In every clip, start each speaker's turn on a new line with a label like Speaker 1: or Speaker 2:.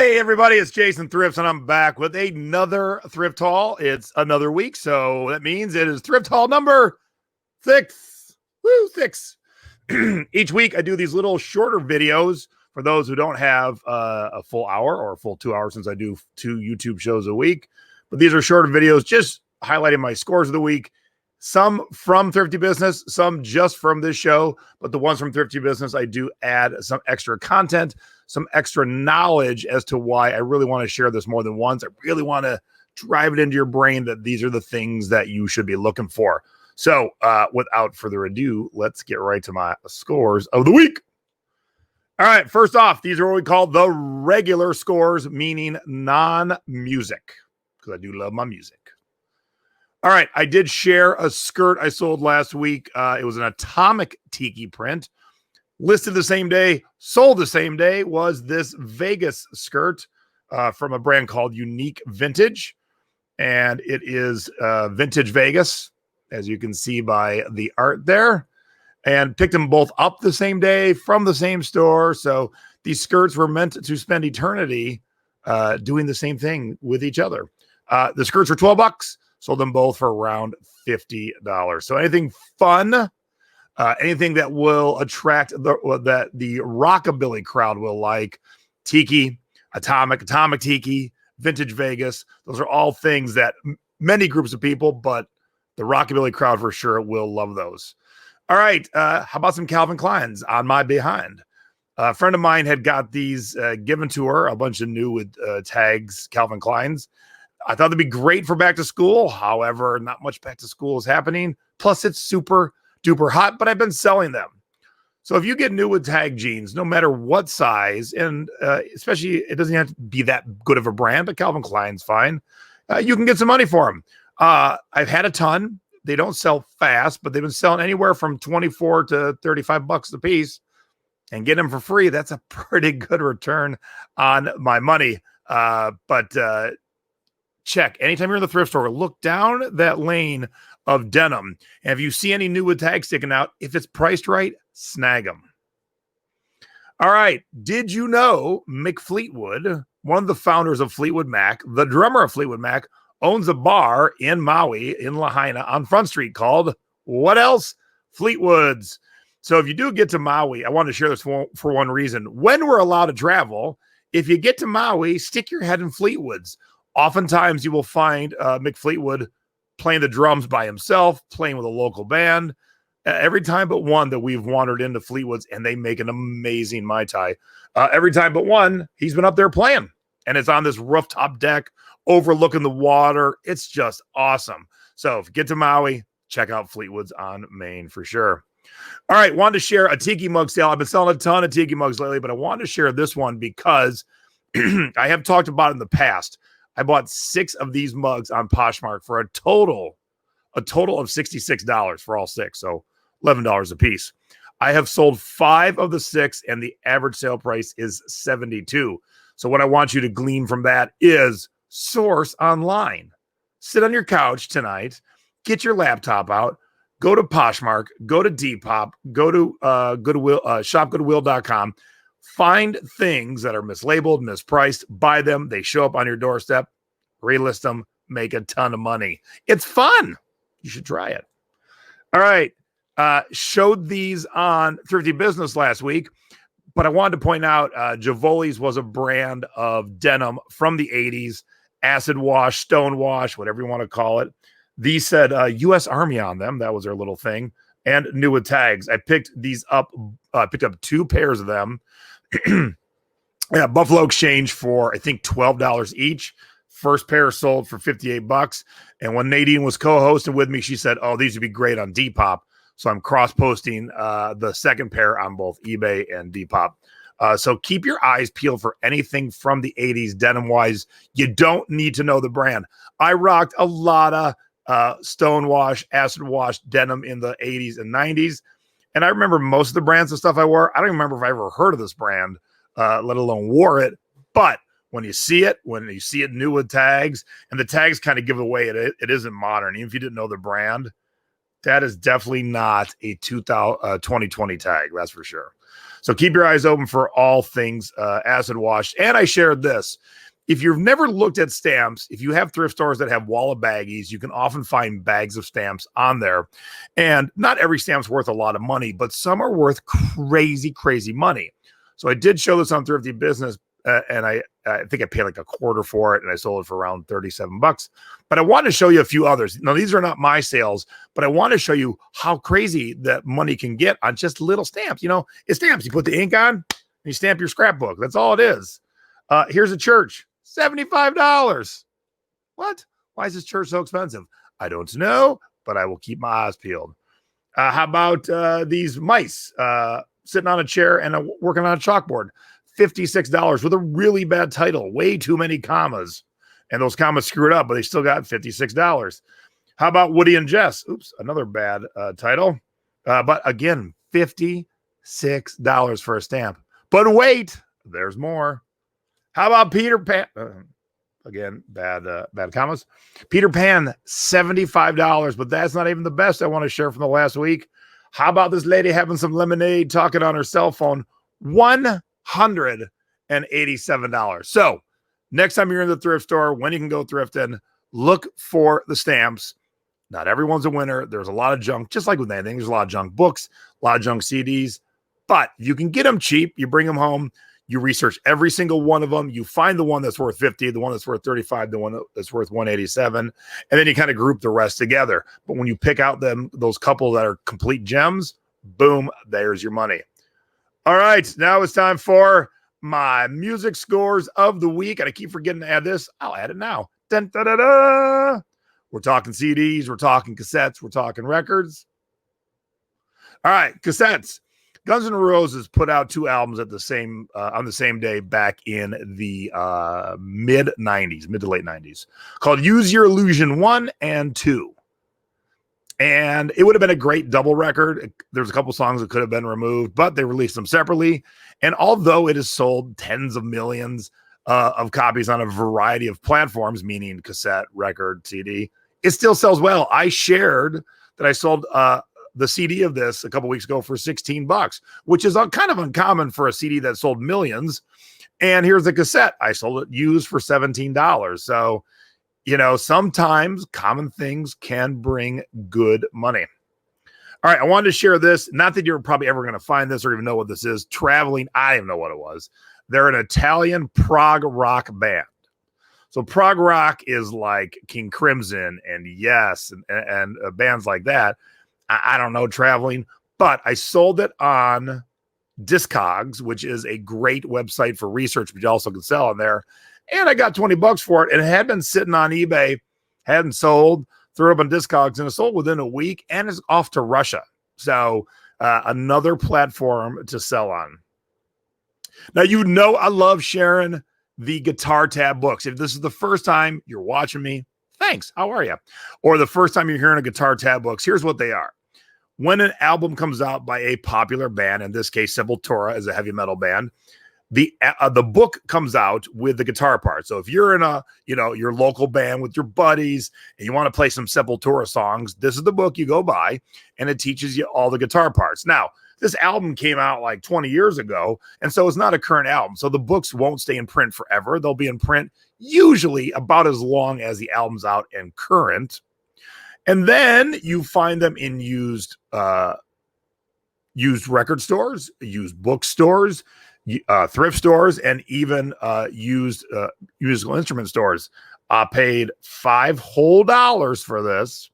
Speaker 1: Hey everybody, it's Jason Thrifts, and I'm back with another thrift haul. It's another week, so that means it is thrift haul number 6. Woo, 6. Each week I do these little shorter videos for those who don't have a full hour or a full 2 hours, since I do 2 YouTube shows a week. But these are shorter videos just highlighting my scores of the week. Some from Thrifty Business, some just from this show. But the ones from Thrifty Business, I do add some extra content, some extra knowledge as to why I really want to share this more than once. I really want to drive it into your brain that these are the things that you should be looking for. So without further ado, let's get right to my scores of the week. All right, first off, these are what we call the regular scores, meaning non-music, because I do love my music. All right, I did share a skirt I sold last week. It was an atomic tiki print. Listed the same day, sold the same day, was this Vegas skirt from a brand called Unique Vintage. And it is Vintage Vegas, as you can see by the art there. And picked them both up the same day from the same store. So these skirts were meant to spend eternity doing the same thing with each other. The skirts were $12. Sold them both for around $50. So anything fun, anything that will attract the rockabilly crowd will like. Tiki, atomic tiki, vintage Vegas. Those are all things that many groups of people, but the rockabilly crowd for sure will love those. All right. How about some Calvin Kleins on my behind? A friend of mine had got these given to her, a bunch of new with tags, Calvin Kleins. I thought they'd be great for back to school. However, not much back to school is happening. Plus, it's super duper hot, but I've been selling them. So if you get new with tag jeans, no matter what size, and especially it doesn't have to be that good of a brand, but Calvin Klein's fine. You can get some money for them. I've had a ton. They don't sell fast, but they've been selling anywhere from $24 to $35 a piece, and get them for free. That's a pretty good return on my money. Check anytime you're in the thrift store, look down that lane of denim. And if you see any new with tags sticking out, if it's priced right, snag them. All right. Did you know Mick Fleetwood, one of the founders of Fleetwood Mac, the drummer of Fleetwood Mac, owns a bar in Maui, in Lahaina, on Front Street called, what else? Fleetwood's. So if you do get to Maui, I want to share this for one reason. When we're allowed to travel, if you get to Maui, stick your head in Fleetwood's. Oftentimes you will find Mick Fleetwood playing the drums by himself, playing with a local band. Every time but one that we've wandered into Fleetwood's, and they make an amazing Mai Tai. Every time but one, he's been up there playing. And it's on this rooftop deck overlooking the water. It's just awesome. So if you get to Maui, check out Fleetwood's on Main for sure. All right, wanted to share a tiki mug sale. I've been selling a ton of tiki mugs lately, but I wanted to share this one because I have talked about it in the past. I bought 6 of these mugs on Poshmark for a total of $66 for all 6. So $11 a piece. I have sold 5 of the 6, and the average sale price is $72. So what I want you to glean from that is source online. Sit on your couch tonight, get your laptop out, go to Poshmark, go to Depop, go to Goodwill, shopgoodwill.com. Find things that are mislabeled, mispriced, buy them. They show up on your doorstep, relist them, make a ton of money. It's fun. You should try it. All right. Showed these on Thrifty Business last week, but I wanted to point out Jovi's was a brand of denim from the 80s, acid wash, stone wash, whatever you want to call it. These said U.S. Army on them. That was their little thing. And new with tags. I picked these up, picked up 2 pairs of them. Yeah, Buffalo Exchange for I think $12 each. First pair sold for $58. And when Nadine was co-hosting with me, she said, "Oh, these would be great on Depop." So I'm cross-posting the second pair on both eBay and Depop. So keep your eyes peeled for anything from the 80s denim-wise. You don't need to know the brand. I rocked a lot of stonewash, acid wash denim in the 80s and 90s. And I remember most of the brands and stuff I wore. I don't even remember if I ever heard of this brand, let alone wore it. But when you see it new with tags, and the tags kind of give away it isn't modern. Even if you didn't know the brand, That is definitely not a 2020 tag. That's for sure. So keep your eyes open for all things acid wash. And I shared this. If you've never looked at stamps, if you have thrift stores that have wall of baggies, you can often find bags of stamps on there. And not every stamp's worth a lot of money, but some are worth crazy, crazy money. So I did show this on Thrifty Business, and I think I paid like a quarter for it, and I sold it for around $37. But I want to show you a few others. Now, these are not my sales, but I want to show you how crazy that money can get on just little stamps. You know, it's stamps. You put the ink on, and you stamp your scrapbook. That's all it is. Here's a church. $75. What? Why is this church so expensive? I don't know, but I will keep my eyes peeled. How about these mice sitting on a chair and working on a chalkboard? $56 with a really bad title. Way too many commas. And those commas screwed up, but they still got $56. How about Woody and Jess? Oops, another bad title. But again, $56 for a stamp. But wait, there's more. How about Peter Pan? Again, bad commas. Peter Pan, $75, but that's not even the best I want to share from the last week. How about this lady having some lemonade, talking on her cell phone? $187. So next time you're in the thrift store, when you can go thrifting, look for the stamps. Not everyone's a winner. There's a lot of junk, just like with anything. There's a lot of junk books, a lot of junk CDs, but you can get them cheap. You bring them home. You research every single one of them. You find the one that's worth 50, the one that's worth 35, the one that's worth 187, and then you kind of group the rest together. But when you pick out those couple that are complete gems, boom, there's your money. All right, now it's time for my music scores of the week. And I keep forgetting to add this. I'll add it now. Dun, da, da, da. We're talking CDs. We're talking cassettes. We're talking records. All right, cassettes. Guns N' Roses put out 2 albums at the same on the same day back in the mid to late 90s, called Use Your Illusion 1 and 2. And it would have been a great double record. There's a couple songs that could have been removed, but they released them separately. And although it has sold tens of millions of copies on a variety of platforms, meaning cassette, record, CD, it still sells well. I shared that I sold the CD of this a couple weeks ago for $16, which is kind of uncommon for a CD that sold millions. And here's the cassette. I sold it used for $17. So, you know, sometimes common things can bring good money. All right, I wanted to share this. Not that you're probably ever going to find this or even know what this is. Traveling, I didn't know what it was. They're an Italian prog rock band. So prog rock is like King Crimson and Yes and bands like that. I don't know, Traveling, but I sold it on Discogs, which is a great website for research, but you also can sell on there. And I got $20 for it. And it had been sitting on eBay, hadn't sold, threw it up on Discogs, and it sold within a week, and it's off to Russia. So another platform to sell on. Now, you know I love sharing the Guitar Tab books. If this is the first time you're watching me, thanks. How are you? Or the first time you're hearing a Guitar Tab books, here's what they are. When an album comes out by a popular band, in this case, Sepultura is a heavy metal band, the book comes out with the guitar part. So if you're in your local band with your buddies and you want to play some Sepultura songs, this is the book you go buy, and it teaches you all the guitar parts. Now, this album came out like 20 years ago, and so it's not a current album. So the books won't stay in print forever. They'll be in print usually about as long as the album's out and current. And then you find them in used record stores, used bookstores, thrift stores, and even used musical instrument stores. I paid $5 whole for this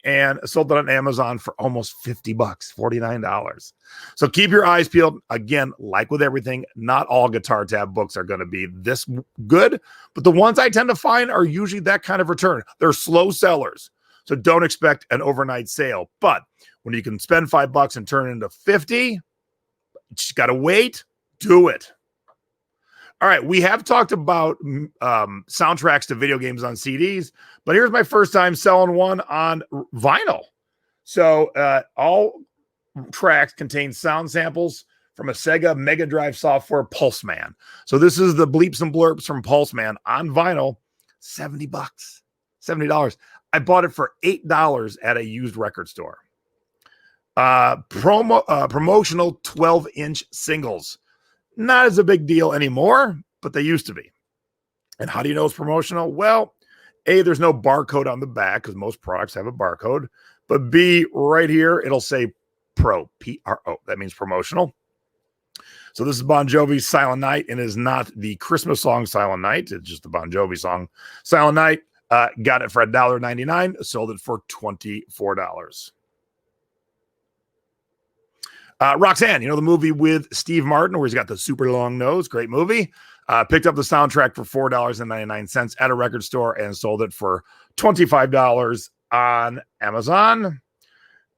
Speaker 1: and sold it on Amazon for almost $50, $49. So keep your eyes peeled. Again, like with everything, not all Guitar Tab books are going to be this good, but the ones I tend to find are usually that kind of return. They're slow sellers, so don't expect an overnight sale. But when you can spend $5 and turn it into $50, you just got to wait, do it. All right, we have talked about soundtracks to video games on CDs, but here's my first time selling one on vinyl. So all tracks contain sound samples from a Sega Mega Drive software, Pulseman. So this is the bleeps and blurps from Pulseman on vinyl, $70. I bought it for $8 at a used record store. Promotional 12-inch singles. Not as a big deal anymore, but they used to be. And how do you know it's promotional? Well, A, there's no barcode on the back because most products have a barcode. But B, right here, it'll say Pro, P-R-O. That means promotional. So this is Bon Jovi's Silent Night, and it is not the Christmas song Silent Night. It's just the Bon Jovi song Silent Night. Got it for $1.99. Sold it for $24. Roxanne, you know the movie with Steve Martin where he's got the super long nose? Great movie. Picked up the soundtrack for $4.99 at a record store and sold it for $25 on Amazon.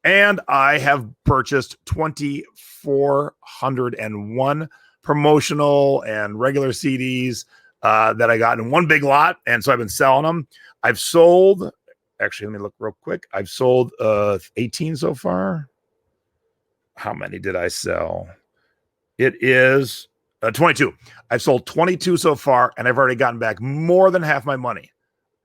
Speaker 1: And I have purchased 2,401 promotional and regular CDs that I got in one big lot. And so I've been selling them. I've sold, actually, let me look real quick. I've sold 18 so far. How many did I sell? It is 22. I've sold 22 so far, and I've already gotten back more than half my money.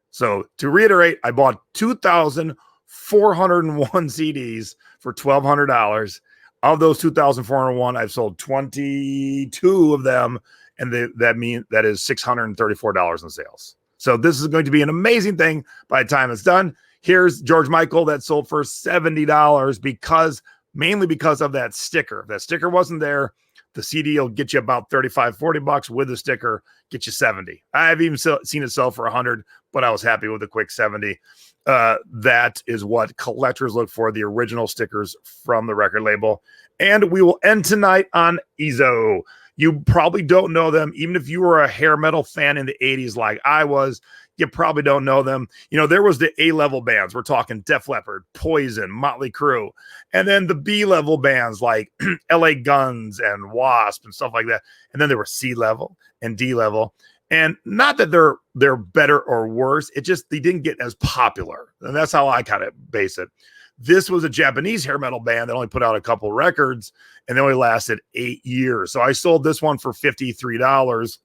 Speaker 1: So to reiterate, I bought 2,401 CDs for $1,200. Of those 2,401, I've sold 22 of them, and that is $634 in sales. So this is going to be an amazing thing by the time it's done. Here's George Michael that sold for $70 mainly because of that sticker. If that sticker wasn't there, the CD will get you about $35, $40 with the sticker, get you 70. I've even seen it sell for 100, but I was happy with a quick 70. That is what collectors look for, the original stickers from the record label. And we will end tonight on Ezo. You probably don't know them. Even if you were a hair metal fan in the 80s like I was, you probably don't know them. You know, there was the A-level bands. We're talking Def Leppard, Poison, Motley Crue. And then the B-level bands like LA Guns and Wasp and stuff like that. And then there were C-level and D-level. And not that they're better or worse. It just, they didn't get as popular. And that's how I kind of base it. This was a Japanese hair metal band that only put out a couple records and they only lasted 8 years. So I sold this one for $53.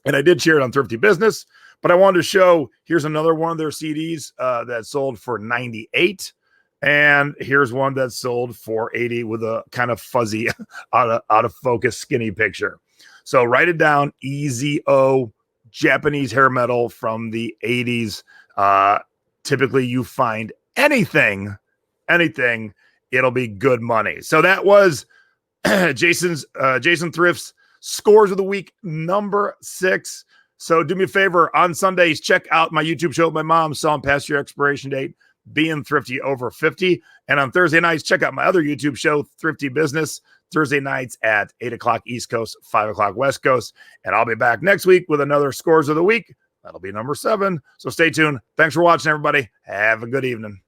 Speaker 1: And I did share it on Thrifty Business. But I wanted to show, here's another one of their CDs that sold for $98. And here's one that sold for $80 with a kind of fuzzy, out of focus, skinny picture. So write it down, EZO, Japanese hair metal from the 80s. Typically you find anything, it'll be good money. So that was Jason Thrift's Scores of the Week number 6. So do me a favor, on Sundays, check out my YouTube show with my mom, Selling Past Your Expiration Date, Being Thrifty Over 50. And on Thursday nights, check out my other YouTube show, Thrifty Business, Thursday nights at 8 o'clock East Coast, 5 o'clock West Coast. And I'll be back next week with another Scores of the Week. That'll be number 7. So stay tuned. Thanks for watching, everybody. Have a good evening.